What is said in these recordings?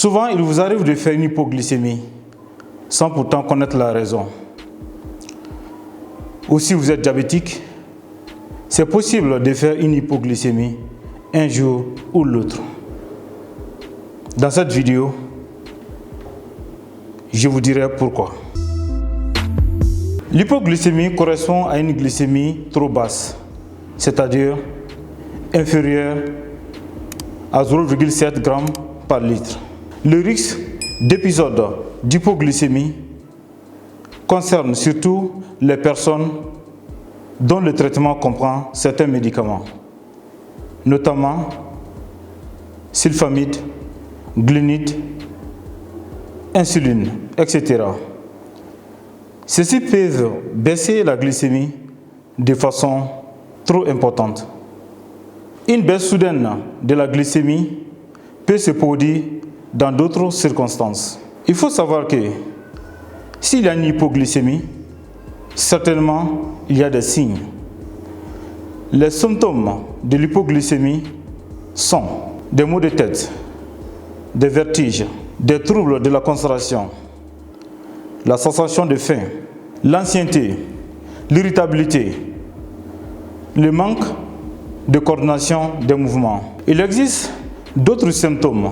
Souvent, il vous arrive de faire une hypoglycémie sans pourtant connaître la raison. Ou si vous êtes diabétique, c'est possible de faire une hypoglycémie un jour ou l'autre. Dans cette vidéo, je vous dirai pourquoi. L'hypoglycémie correspond à une glycémie trop basse, c'est-à-dire inférieure à 0,7 g par litre. Le risque d'épisode d'hypoglycémie concerne surtout les personnes dont le traitement comprend certains médicaments, notamment sulfamide, glénite, insuline, etc. Ceux-ci peuvent baisser la glycémie de façon trop importante. Une baisse soudaine de la glycémie peut se produire dans d'autres circonstances. Il faut savoir que s'il y a une hypoglycémie, certainement il y a des signes. Les symptômes de l'hypoglycémie sont des maux de tête, des vertiges, des troubles de la concentration, la sensation de faim, l'anxiété, l'irritabilité, le manque de coordination des mouvements. Il existe d'autres symptômes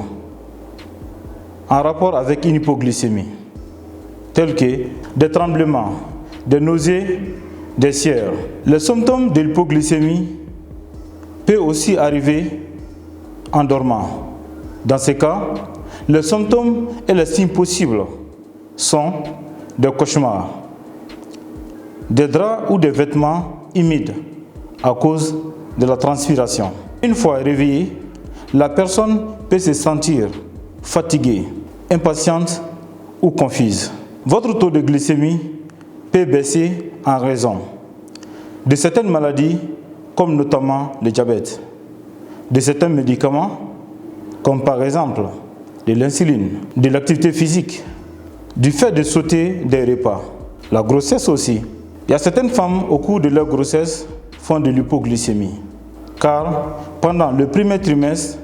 en rapport avec une hypoglycémie, tels que des tremblements, des nausées, des sièges. Les symptômes de l'hypoglycémie peuvent aussi arriver en dormant. Dans ces cas, les symptômes et les signes possibles sont des cauchemars, des draps ou des vêtements humides à cause de la transpiration. Une fois réveillée, la personne peut se sentir fatiguée, impatiente ou confuse. Votre taux de glycémie peut baisser en raison de certaines maladies, comme notamment le diabète, de certains médicaments, comme par exemple de l'insuline, de l'activité physique, du fait de sauter des repas, la grossesse aussi. Il y a certaines femmes au cours de leur grossesse font de l'hypoglycémie, car pendant le premier trimestre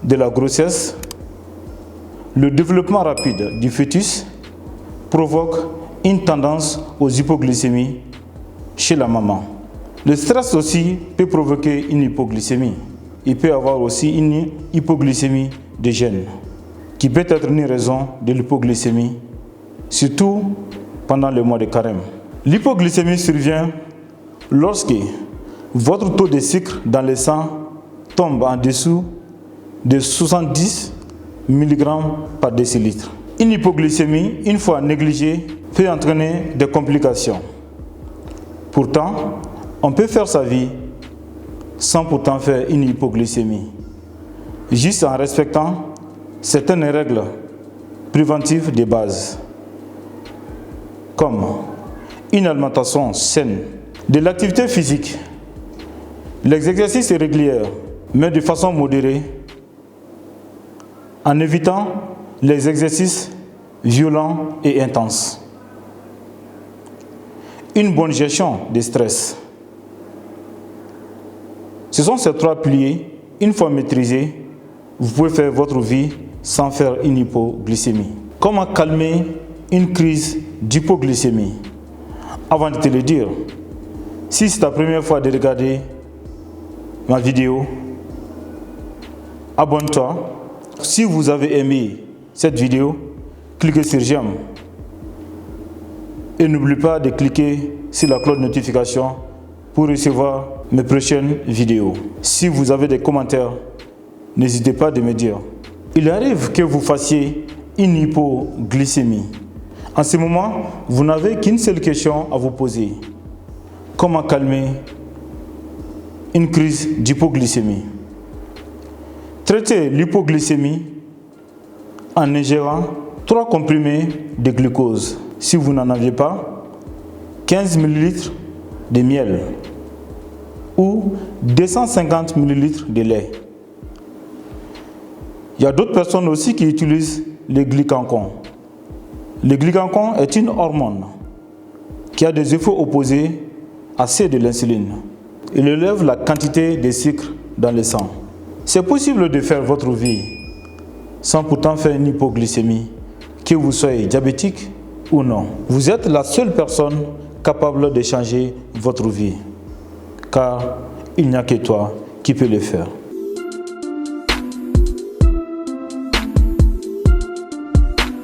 de la grossesse, le développement rapide du fœtus provoque une tendance aux hypoglycémies chez la maman. Le stress aussi peut provoquer une hypoglycémie. Il peut y avoir aussi une hypoglycémie de gènes, qui peut être une raison de l'hypoglycémie, surtout pendant le mois de carême. L'hypoglycémie survient lorsque votre taux de sucre dans le sang tombe en dessous de 70 mg par décilitre. Une hypoglycémie, une fois négligée, peut entraîner des complications. Pourtant, on peut faire sa vie sans pourtant faire une hypoglycémie, juste en respectant certaines règles préventives de base, comme une alimentation saine, de l'activité physique, l'exercice régulier, mais de façon modérée, en évitant les exercices violents et intenses. Une bonne gestion des stress. Ce sont ces trois piliers, une fois maîtrisés, vous pouvez faire votre vie sans faire une hypoglycémie. Comment calmer une crise d'hypoglycémie? Avant de te le dire, si c'est ta première fois de regarder ma vidéo, abonne-toi. Si vous avez aimé cette vidéo, cliquez sur j'aime. Et n'oublie pas de cliquer sur la cloche de notification pour recevoir mes prochaines vidéos. Si vous avez des commentaires, n'hésitez pas à me dire. Il arrive que vous fassiez une hypoglycémie. En ce moment, vous n'avez qu'une seule question à vous poser. Comment calmer une crise d'hypoglycémie? Traitez l'hypoglycémie en ingérant 3 comprimés de glucose. Si vous n'en aviez pas, 15 ml de miel ou 250 ml de lait. Il y a d'autres personnes aussi qui utilisent le glucagon. Le glucagon est une hormone qui a des effets opposés à ceux de l'insuline. Il élève la quantité de sucre dans le sang. C'est possible de faire votre vie sans pourtant faire une hypoglycémie, que vous soyez diabétique ou non. Vous êtes la seule personne capable de changer votre vie, car il n'y a que toi qui peux le faire.